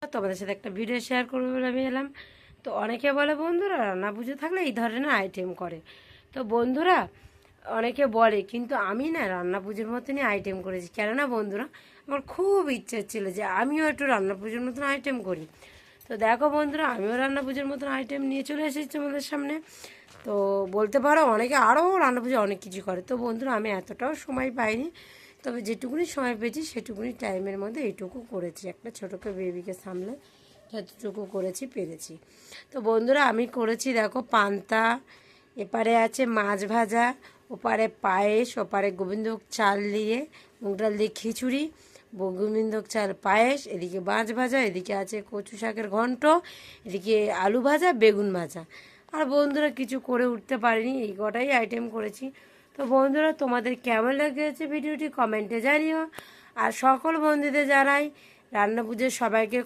তোমাদের সাথে একটা ভিডিও শেয়ার করবো বলে আমি এলাম। তো অনেকে বলে বন্ধুরা রান্না পুজো থাকলে এই ধরনের আইটেম করে। তো বন্ধুরা অনেকে বলে, কিন্তু আমি না রান্না পুজোর মতনই আইটেম করেছি। কেননা বন্ধুরা আমার খুব ইচ্ছা ছিল যে আমিও একটু রান্না পুজোর মতন আইটেম করি। তো দেখো বন্ধুরা, আমিও রান্না পুজোর মতন আইটেম নিয়ে চলে এসেছি তোমাদের সামনে। তো বলতে পারো অনেকে আরও রান্না পুজো অনেক কিছু করে। তো বন্ধুরা আমি এতটাও সময় পাইনি, তবে যেটুকুনি সময় পেয়েছি সেটুকুনি টাইমের মধ্যে এইটুকু করেছি। একটা ছোটোকে বেবিকে সামলে যতটুকু করেছি পেরেছি। তো বন্ধুরা আমি করেছি দেখো পান্তা, এপারে আছে মাছ ভাজা, ওপারে পায়েস, ওপারে গোবিন্দভোগ চাল দিয়ে মুগ ডাল দিয়ে খিচুড়ি, গোবিন্দভোগ চাল পায়েস, এদিকে মাছ ভাজা, এদিকে আছে কচু শাকের ঘন্ট, এদিকে আলু ভাজা, বেগুন ভাজা। আর বন্ধুরা কিছু করে উঠতে পারিনি, এই কটাই আইটেম করেছি। তো বন্ধুরা তোমাদের কেমন লেগেছে ভিডিওটি কমেন্টে জানিও। আর সকল বন্ধুদের জানাই রান্না পুজোর সবাইকে